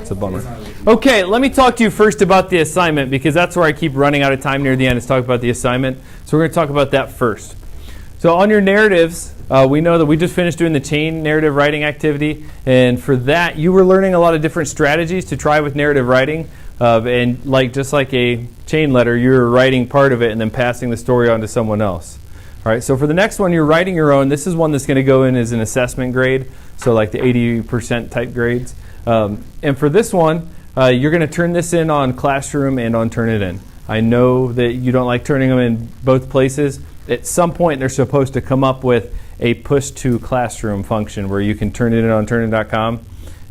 It's a bummer. Okay, let me talk to you first about the assignment, because that's where I keep running out of time near the end is talk about the assignment. So we're going to talk about that first. So on your narratives, we know that we just finished doing the chain narrative writing activity, and for that you were learning a lot of different strategies to try with narrative writing, and just like a chain letter, you're writing part of it and then passing the story on to someone else. All right, so for the next one, you're writing your own. This is one that's going to go in as an assessment grade, so like the 80% type grades. And for this one, you're going to turn this in on Classroom and on Turnitin. I know that you don't like turning them in both places. At some point, they're supposed to come up with a push to Classroom function where you can turn it in on Turnitin.com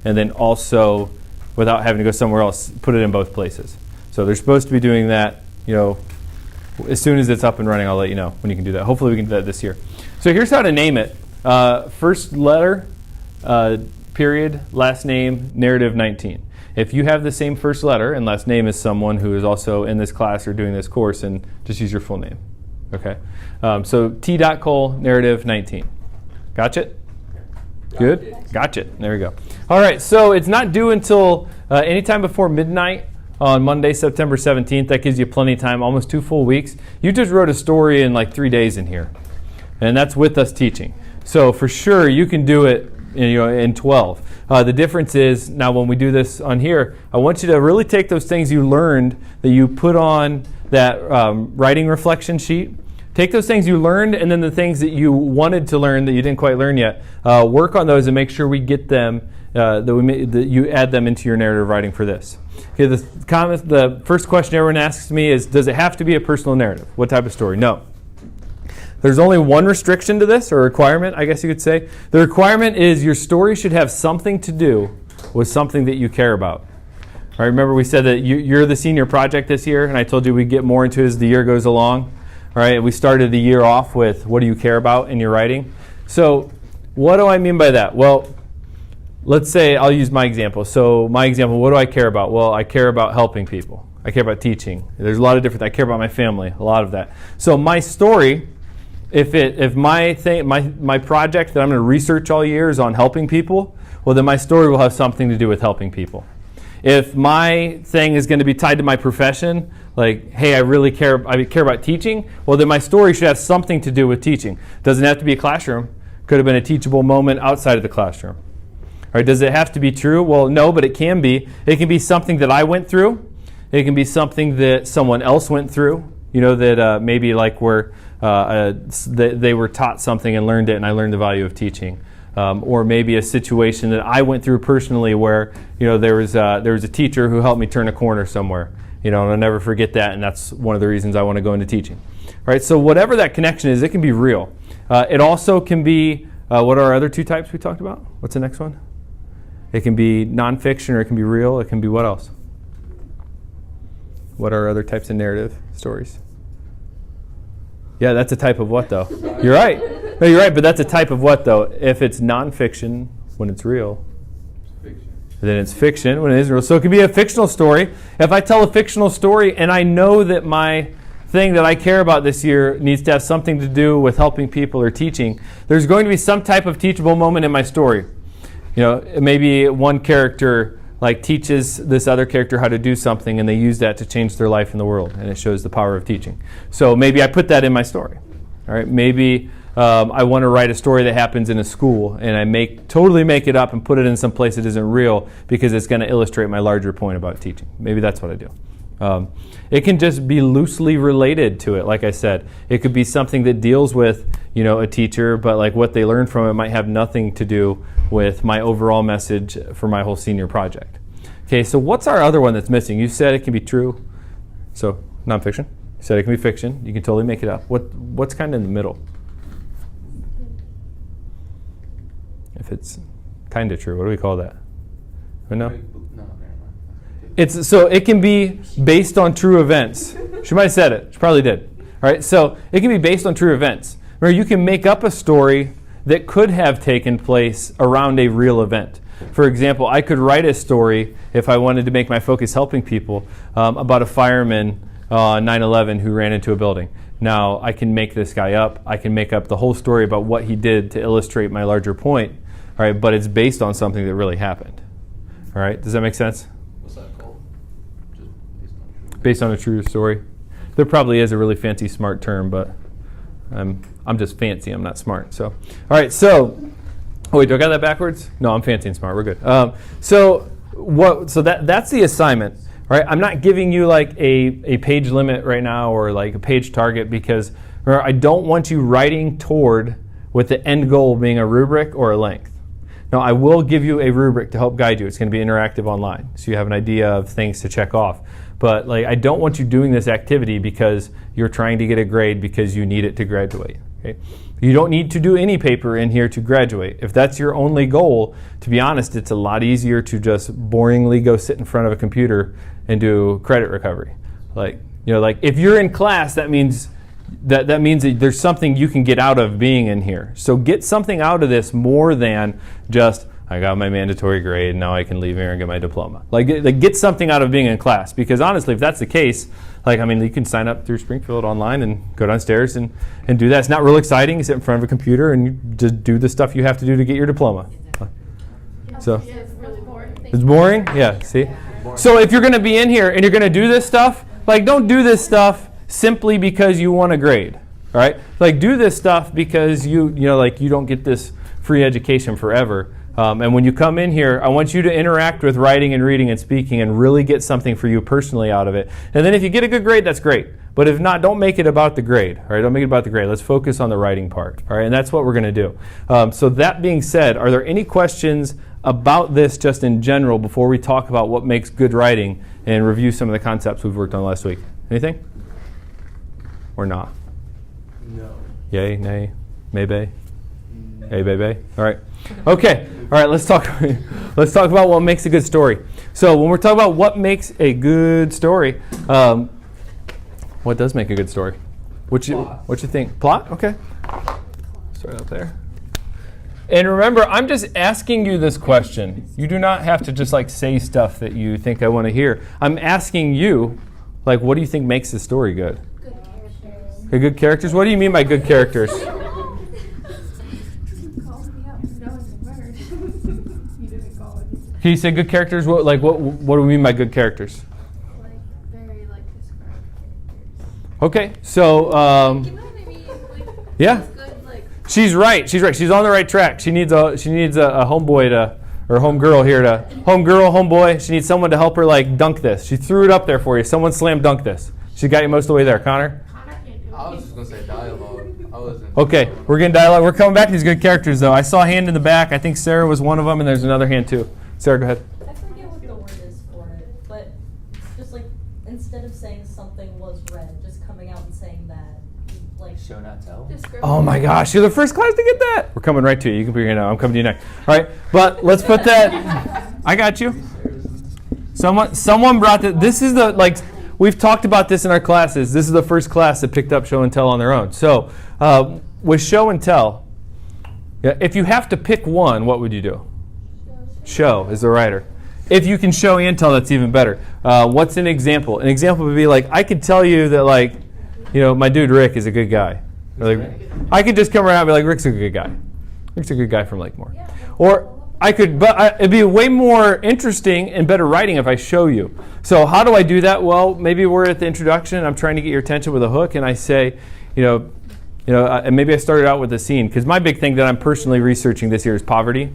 and then also, without having to go somewhere else, put it in both places. So they're supposed to be doing that, as soon as it's up and running. I'll let you know when you can do that. Hopefully we can do that this year. So here's how to name it. First letter, period, last name, narrative 19. If you have the same first letter and last name as someone who is also in this class or doing this course, and just use your full name. Okay. So T.Cole, narrative 19. Gotcha? Good? Gotcha. There we go. All right. So it's not due until anytime before midnight on Monday, September 17th. That gives you plenty of time, almost 2 full weeks. You just wrote a story in like 3 days in here. And that's with us teaching. So for sure, you can do it in 12. The difference is, now when we do this on here, I want you to really take those things you learned that you put on that writing reflection sheet. Take those things you learned and then the things that you wanted to learn that you didn't quite learn yet. Work on those and make sure we get them, that you add them into your narrative writing for this. Okay, the first question everyone asks me is, does it have to be a personal narrative? What type of story? No. There's only one restriction to this, or requirement, I guess you could say. The requirement is your story should have something to do with something that you care about. All right, remember we said that you're the senior project this year, and I told you we'd get more into it as the year goes along. All right, we started the year off with what do you care about in your writing. So what do I mean by that? Well, let's say I'll use my example. So my example, what do I care about? Well, I care about helping people. I care about teaching. There's a lot of different, I care about my family, a lot of that. So my story, if my project that I'm going to research all year is on helping people, well, then my story will have something to do with helping people. If my thing is going to be tied to my profession, like, hey, I care about teaching, well, then my story should have something to do with teaching. Doesn't have to be a classroom. Could have been a teachable moment outside of the classroom. All right, does it have to be true? Well, no, but it can be. It can be something that I went through. It can be something that someone else went through. That maybe like where they were taught something and learned it, and I learned the value of teaching. Or maybe a situation that I went through personally where there was a teacher who helped me turn a corner somewhere. And I'll never forget that, and that's one of the reasons I want to go into teaching. All right, so whatever that connection is, it can be real. It also can be, what are our other two types we talked about? What's the next one? It can be nonfiction, or it can be real. It can be what else? What are other types of narrative stories? Yeah, that's a type of what, though? You're right. No, you're right, but that's a type of what, though? If it's nonfiction, when it's real, then it's fiction when it isn't real. So it could be a fictional story. If I tell a fictional story and I know that my thing that I care about this year needs to have something to do with helping people or teaching, there's going to be some type of teachable moment in my story. Maybe one character teaches this other character how to do something, and they use that to change their life in the world, and it shows the power of teaching. So maybe I put that in my story. All right, maybe I want to write a story that happens in a school, and I totally make it up and put it in some place that isn't real because it's going to illustrate my larger point about teaching. Maybe that's what I do. It can just be loosely related to it. Like I said, it could be something that deals with a teacher, but what they learned from it might have nothing to do with my overall message for my whole senior project. Okay, so what's our other one that's missing? You said it can be true, so nonfiction. You said it can be fiction. You can totally make it up. What's kind of in the middle? If it's kind of true, what do we call that? No? So it can be based on true events. She might have said it. She probably did. All right, so it can be based on true events. Remember, you can make up a story that could have taken place around a real event. For example, I could write a story, if I wanted to make my focus helping people, about a fireman on 9/11 who ran into a building. Now, I can make this guy up. I can make up the whole story about what he did to illustrate my larger point. All right, but it's based on something that really happened. All All right, does that make sense? What's that called? Just Based on a true story. There probably is a really fancy smart term, but I'm just fancy. I'm not smart. So, all right. So, oh wait, do I got that backwards? No, I'm fancy and smart. We're good. So that's the assignment, right? I'm not giving you like a page limit right now or like a page target because I don't want you writing toward with the end goal being a rubric or a length. Now, I will give you a rubric to help guide you. It's going to be interactive online, so you have an idea of things to check off. But like, I don't want you doing this activity because you're trying to get a grade because you need it to graduate. Okay? You don't need to do any paper in here to graduate. If that's your only goal, to be honest, it's a lot easier to just boringly go sit in front of a computer and do credit recovery. Like if you're in class, that means that there's something you can get out of being in here. So get something out of this more than just, I got my mandatory grade, now I can leave here and get my diploma. Like get something out of being in class. Because honestly, if that's the case, you can sign up through Springfield online and go downstairs and do that. It's not real exciting. You sit in front of a computer and you just do the stuff you have to do to get your diploma. So it's really boring. It's boring? Yeah, see? So if you're going to be in here and you're going to do this stuff, don't do this stuff simply because you want a grade. All right? Do this stuff because you don't get this free education forever. And when you come in here, I want you to interact with writing and reading and speaking and really get something for you personally out of it. And then if you get a good grade, that's great. But if not, don't make it about the grade. All right, don't make it about the grade. Let's focus on the writing part. All right, and that's what we're going to do. So that being said, are there any questions about this just in general before we talk about what makes good writing and review some of the concepts we've worked on last week? Anything? Or not? No. Yay, nay, maybe? Hey, baby. All right. Okay. All right. Let's talk. Let's talk about what makes a good story. So when we're talking about what makes a good story, what does make a good story? What you think? Plot. Okay. Start up there. And remember, I'm just asking you this question. You do not have to just say stuff that you think I want to hear. I'm asking you, what do you think makes a story good? Good characters. Good characters. What do you mean by good characters? Can you say good characters? What do we mean by good characters? Very described characters. Okay, so You know what I mean? yeah, Good, she's right. She's on the right track. She needs a homeboy or homeboy. She needs someone to help her dunk this. She threw it up there for you. Someone slam dunk this. She got you most of the way there, Connor. Connor can't do it. I was just gonna say dialogue. I wasn't. Okay, we're getting dialogue. We're coming back to these good characters though. I saw a hand in the back. I think Sarah was one of them, and there's another hand too. Sarah, go ahead. I forget what the word is for it, but just instead of saying something was read, just coming out and saying that, Show not tell. Descriptive. Oh my gosh, you're the first class to get that. We're coming right to you. You can put your hand out. I'm coming to you next. All right, but let's put that. I got you. Someone brought that. This is we've talked about this in our classes. This is the first class that picked up show and tell on their own. So with show and tell, if you have to pick one, what would you do? Show is the writer. If you can show and tell, that's even better. What's an example? An example would be I could tell you that my dude Rick is a good guy. I could just come around and be like, Rick's a good guy. Rick's a good guy from Lakemore. Or I could, but it'd be way more interesting and better writing if I show you. So how do I do that? Well, maybe we're at the introduction. I'm trying to get your attention with a hook, and I say, and maybe I started out with a scene because my big thing that I'm personally researching this year is poverty.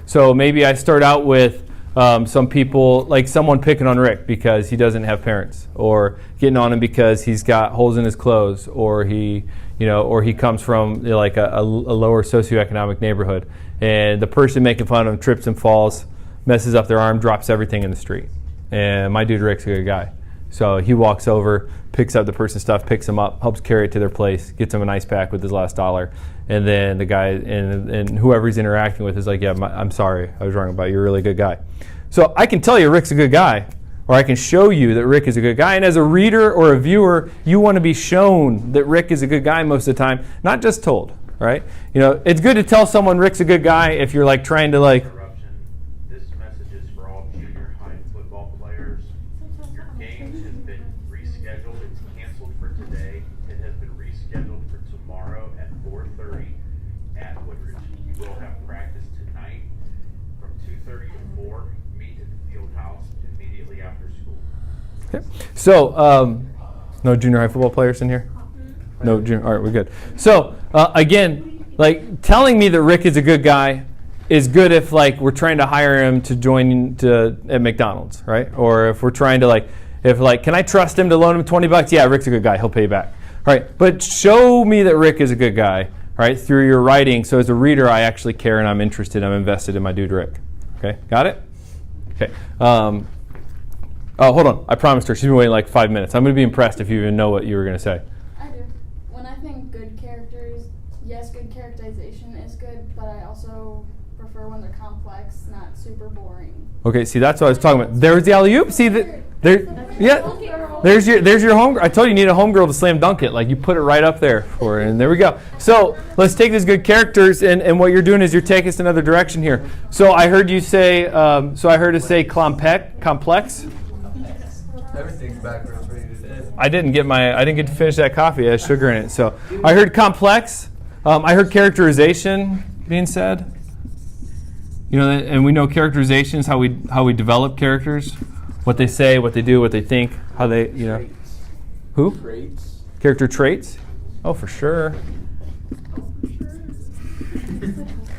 So maybe I start out with some people, someone picking on Rick because he doesn't have parents, or getting on him because he's got holes in his clothes, or he comes from a lower socioeconomic neighborhood, and the person making fun of him trips and falls, messes up their arm, drops everything in the street. And my dude Rick's a good guy. So he walks over, picks up the person's stuff, picks him up, helps carry it to their place, gets him an ice pack with his last $1. And then the guy and whoever he's interacting with is like, yeah, I'm sorry, I was wrong about you. You're a really good guy. So I can tell you Rick's a good guy, or I can show you that Rick is a good guy. And as a reader or a viewer, you want to be shown that Rick is a good guy most of the time, not just told, right? It's good to tell someone Rick's a good guy if you're trying to Interruption. This message is for all junior high football players. Your game has been rescheduled. It's canceled for today. It has been rescheduled for tomorrow at 4:30 at Woodridge. You will have practice tonight from 2:30 to 4. meet at the field house immediately after school. Okay. So, no junior high football players in here? No junior. All right, we're good. So, again, like telling me that Rick is a good guy is good if like we're trying to hire him to join at McDonald's, right? Or if we're trying to can I trust him to loan him $20? Yeah, Rick's a good guy. He'll pay you back. All right. But show me that Rick is a good guy, right? Through your writing. So as a reader, I actually care and I'm interested. I'm invested in my dude Rick. Okay. Got it? Okay. Oh, hold on. I promised her. She's been waiting like 5 minutes. I'm going to be impressed if you even know what you were going to say. I do. When I think good characters, yes, good characterization is good, but I also prefer when they're complex, not super boring. Okay, see, that's what I was talking about. There's the alley-oop. See, there's your home. I told you you need a homegirl to slam dunk it. Like, you put it right up there for it, and there we go. So let's take these good characters, and what you're doing is you're taking us another direction here. So I heard you say, complex. Everything's backwards for you today. I didn't get to finish that coffee. It has sugar in it. So I heard complex. I heard characterization being said. You know, and we know characterization is how we develop characters, what they say, what they do, what they think, how they, you know. Who? Traits. Character traits. Oh, for sure.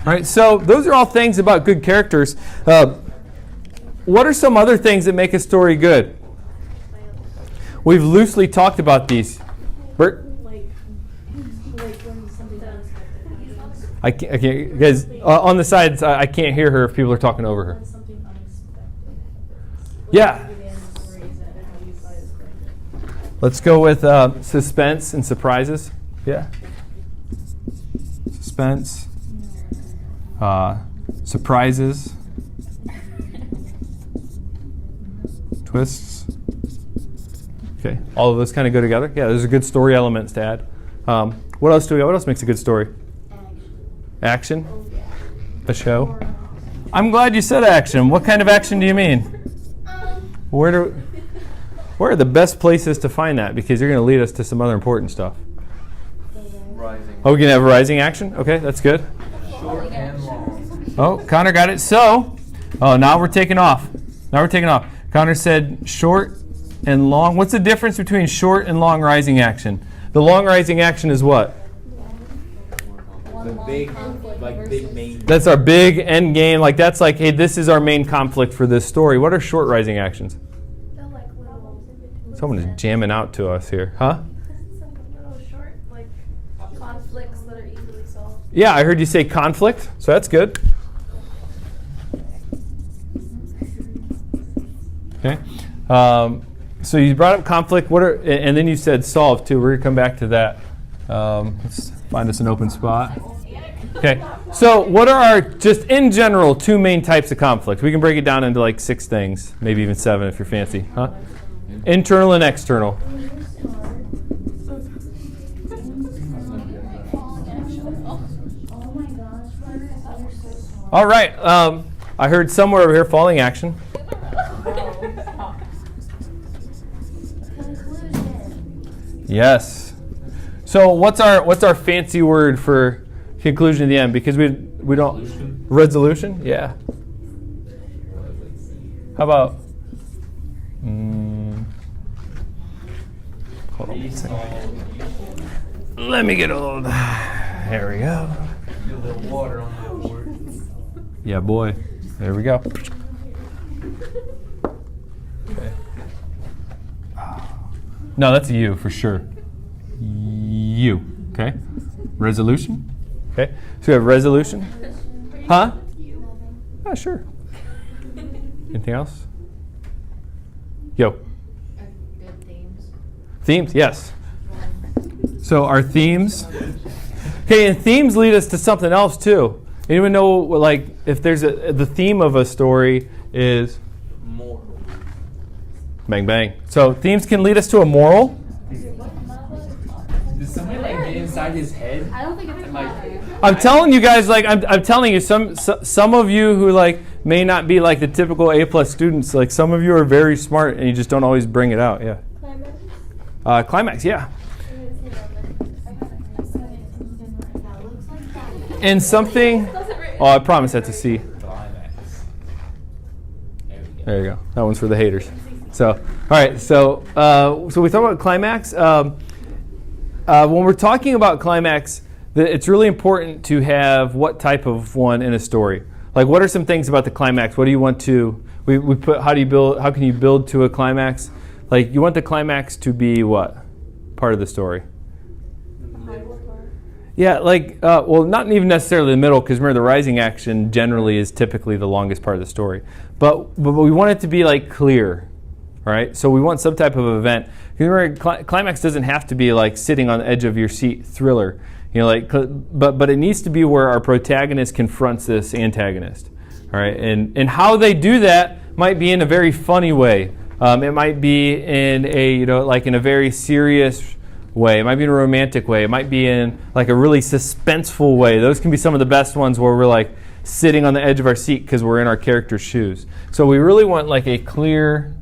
All right. So those are all things about good characters. What are some other things that make a story good? We've loosely talked about these. Bert? Like when something unexpected happens. I can't, guys, on the sides, I can't hear her if people are talking over her. When something unexpected happens. Yeah. Like, the story is that and how you find it correctly. Let's go with suspense and surprises. Yeah. Suspense. Surprises. Twists. Okay, all of those kind of go together. Yeah, those are good story elements to add. What else do we got? What else makes a good story? Action. A show. I'm glad you said action. What kind of action do you mean? Where are the best places to find that? Because you're going to lead us to some other important stuff. Rising. Oh, we're going to have rising action? Okay, that's good. Short and long. Oh, Connor got it. So, now we're taking off. Connor said short and long. What's the difference between short and long rising action? The long rising action is what? The big main. That's our big end game. Like that's like, hey, this is our main conflict for this story. What are short rising actions? They're like little Someone is jamming out to us here, huh? some little short like conflicts that are easily solved. Yeah, I heard you say conflict, so that's good. Okay. So you brought up conflict. And then you said solve too. We're gonna come back to that. Let's find us an open spot. Okay. So what are our, just in general, two main types of conflict? We can break it down into like 6 things, maybe even 7 if you're fancy, huh? Internal and external. All right. I heard somewhere over here falling action. Yes. So what's our fancy word for conclusion at the end? Because we don't resolution. Yeah. How about? Hold on. 1 second. Let me get a little. There we go. Get a little water on that board. Yeah, boy. There we go. Okay. No, that's a U for sure. U. Okay. Resolution. Okay. So we have resolution. Huh? Oh, sure. Anything else? Yo. Good themes. Themes, yes. So our themes. Okay, and themes lead us to something else too. Anyone know, like, if there's the theme of a story is More. bang bang. So themes can lead us to a moral. Did somebody like get inside his head? I don't think it's a Like, I'm telling you guys, like, I'm telling you, some of you who like may not be like the typical A+ students, like some of you are very smart and you just don't always bring it out. Yeah. Climax, yeah. And something. Oh, I promise that's a C. Climax. There you go. That one's for the haters. So, all right. So we talk about climax. When we're talking about climax, it's really important to have what type of one in a story. Like, what are some things about the climax? What do you want to? We put. How can you build to a climax? Like, you want the climax to be what part of the story? Yeah, like, well, not even necessarily the middle, because remember, the rising action generally is typically the longest part of the story. But we want it to be, like, clear, right? So we want some type of event. Remember, climax doesn't have to be, like, sitting on the edge of your seat thriller. You know, like, but it needs to be where our protagonist confronts this antagonist, all right? And how they do that might be in a very funny way. It might be in a, like in a very serious way. It might be in a romantic way. It might be in like a really suspenseful way. Those can be some of the best ones where we're like sitting on the edge of our seat because we're in our character's shoes. So we really want like a clear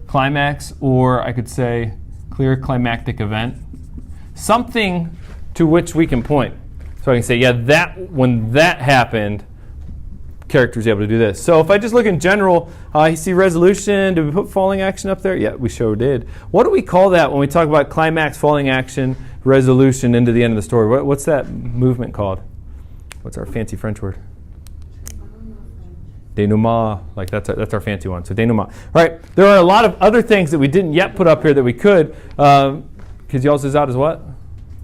climax, or I could say clear climactic event. Something to which we can point. So I can say, yeah, that when that happened, character's able to do this. So if I just look in general, you see resolution. Did we put falling action up there? Yeah, we sure did. What do we call that when we talk about climax, falling action, resolution into the end of the story? What's that movement called? What's our fancy French word? Denouement. Like that's our fancy one. So denouement. All right. There are a lot of other things that we didn't yet put up here that we could. Because y'all's is out as what?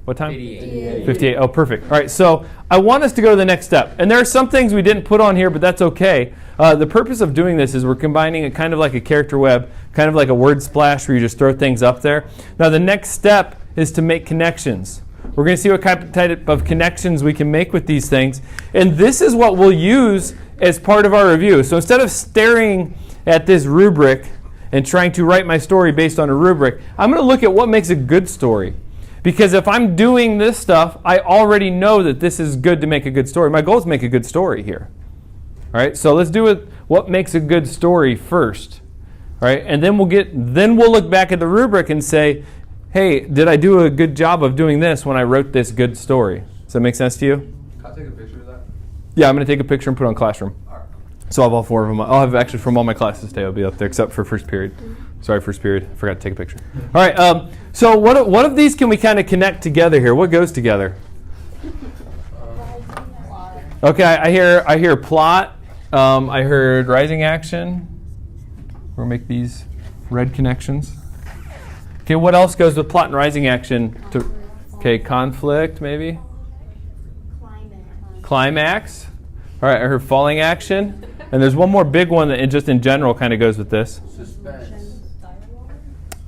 What time? 58. Oh, perfect. All right, so I want us to go to the next step. And there are some things we didn't put on here, but that's okay. The purpose of doing this is we're combining it kind of like a character web, kind of like a word splash where you just throw things up there. Now, the next step is to make connections. We're going to see what type of connections we can make with these things. And this is what we'll use as part of our review. So instead of staring at this rubric and trying to write my story based on a rubric, I'm going to look at what makes a good story. Because if I'm doing this stuff, I already know that this is good to make a good story. My goal is to make a good story here. All right, so let's do it. What makes a good story first? All right, and then we'll look back at the rubric and say, hey, did I do a good job of doing this when I wrote this good story? Does that make sense to you? Can I take a picture of that? Yeah, I'm going to take a picture and put it on Classroom. All right. So I'll have all four of them. I'll have actually from all my classes today. I'll be up there except for first period. Sorry, first period. I forgot to take a picture. All right. So what of these can we kind of connect together here? What goes together? Okay, I hear plot. I heard rising action. We'll make these red connections. Okay, what else goes with plot and rising action? Okay, conflict maybe. Climax. All right, I heard falling action. And there's one more big one that just in general kind of goes with this. Suspense.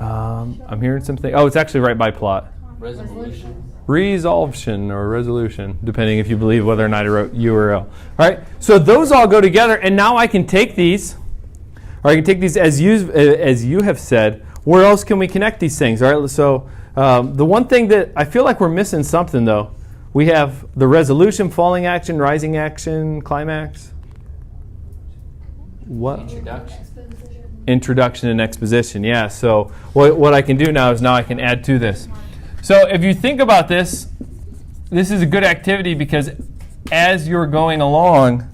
I'm hearing something. Oh, it's actually right by plot. Resolution. Resolution or resolution, depending if you believe whether or not I wrote URL. All right, so those all go together, and now I can take these, or I can take these as you have said. Where else can we connect these things? All right, so the one thing that I feel like we're missing something though, we have the resolution, falling action, rising action, climax. What? Introduction and exposition, yeah. So what I can do now is I can add to this. So if you think about this, this is a good activity because as you're going along,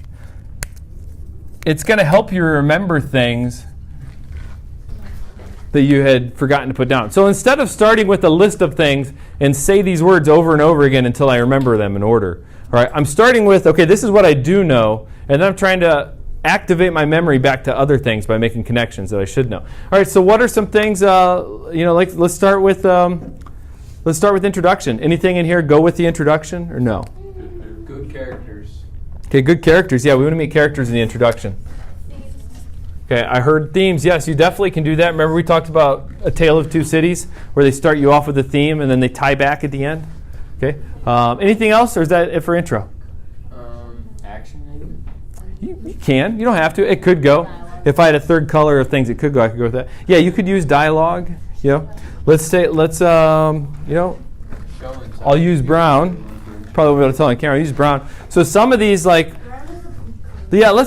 it's going to help you remember things that you had forgotten to put down. So instead of starting with a list of things and say these words over and over again until I remember them in order, all right, I'm starting with, okay, this is what I do know, and then I'm trying to activate my memory back to other things by making connections that I should know. All right, so what are some things? Let's start with introduction. Anything in here go with the introduction or no? Good characters. Okay, good characters. Yeah, we want to meet characters in the introduction. Okay, I heard themes. Yes, you definitely can do that. Remember we talked about A Tale of Two Cities, where they start you off with a theme and then they tie back at the end. Okay. Anything else, or is that it for intro? Action maybe. You can. You don't have to. It could go. If I had a third color of things, it could go. I could go with that. Yeah, you could use dialogue. I'll use brown. Probably won't be able to tell on camera. I'll use brown. So some of these, let's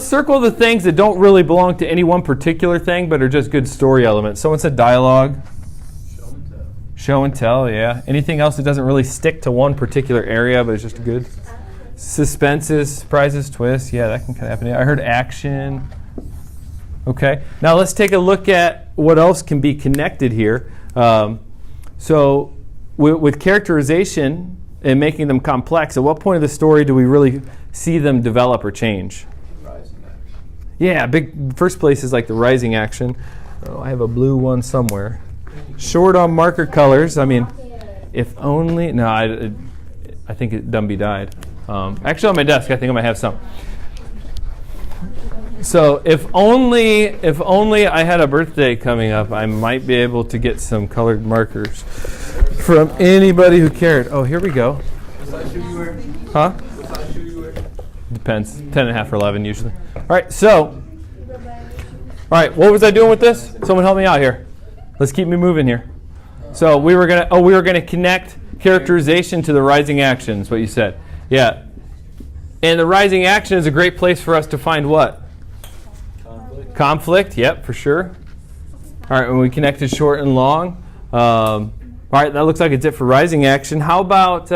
circle the things that don't really belong to any one particular thing, but are just good story elements. Someone said dialogue. Show and tell, yeah. Anything else that doesn't really stick to one particular area, but it's just good? Suspenses, surprises, twists. Yeah, that can kind of happen. I heard action. Okay, now let's take a look at what else can be connected here. So with characterization and making them complex, at what point of the story do we really see them develop or change? Rising action. Yeah, big first place is like the rising action. Oh, I have a blue one somewhere. Short on marker colors. I mean, if only. No, I think Dumby died. Actually, on my desk, I think I might have some. So if only I had a birthday coming up, I might be able to get some colored markers from anybody who cared. Oh, here we go. What size shoe you wear? Huh? What size shoe you wear? Depends. 10.5 or 11 usually. All right. So. All right, what was I doing with this? Someone help me out here. Let's keep me moving here. So we were gonna connect characterization to the rising actions. What you said, yeah. And the rising action is a great place for us to find what? Conflict. Yep, for sure. All right, when we connected short and long. All right, that looks like it's it for rising action. How about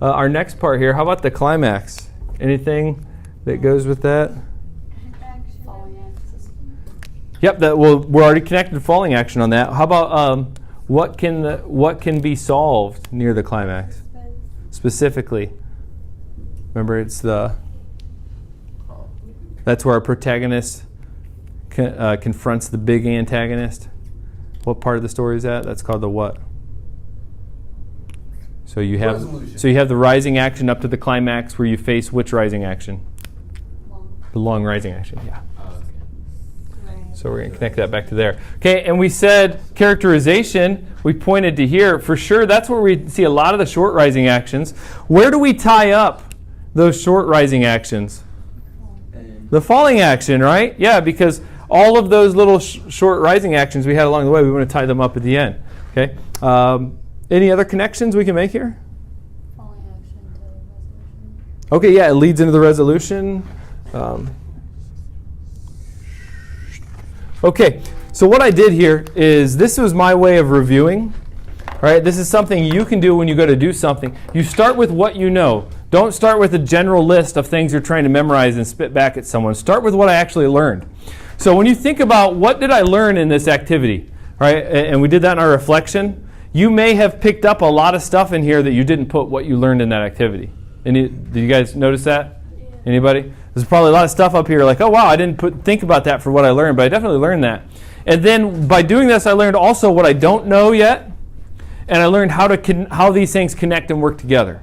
our next part here? How about the climax? Anything that goes with that? Yep, we're already connected to falling action on that. How about what can be solved near the climax? Specifically, remember that's where our protagonist confronts the big antagonist. What part of the story is that? That's called the what? So you have the rising action up to the climax where you face which rising action? The long rising action. Yeah. So we're going to connect that back to there. Okay, and we said characterization, we pointed to here. For sure, that's where we see a lot of the short rising actions. Where do we tie up those short rising actions? The falling action, right? Yeah, because all of those little short rising actions we had along the way, we want to tie them up at the end. Okay. Any other connections we can make here? Falling action to resolution. Okay, yeah, it leads into the resolution. Okay, so what I did here is this was my way of reviewing. All right, this is something you can do when you go to do something. You start with what you know. Don't start with a general list of things you're trying to memorize and spit back at someone. Start with what I actually learned. So when you think about what did I learn in this activity, right? And we did that in our reflection. You may have picked up a lot of stuff in here that you didn't put what you learned in that activity. Did you guys notice that? Anybody? There's probably a lot of stuff up here like, oh wow, I didn't think about that for what I learned, but I definitely learned that. And then by doing this, I learned also what I don't know yet, and I learned how these things connect and work together.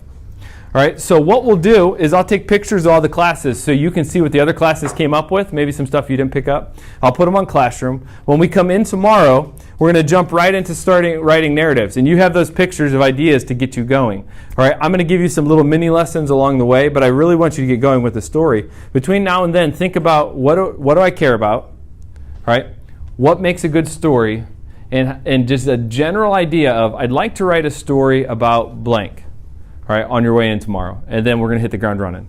All right, so what we'll do is I'll take pictures of all the classes so you can see what the other classes came up with, maybe some stuff you didn't pick up. I'll put them on Classroom. When we come in tomorrow, we're going to jump right into starting writing narratives, and you have those pictures of ideas to get you going. All right, I'm going to give you some little mini lessons along the way, but I really want you to get going with the story. Between now and then, think about what do I care about, all right? What makes a good story, and just a general idea of I'd like to write a story about blank. All right, on your way in tomorrow. And then we're going to hit the ground running.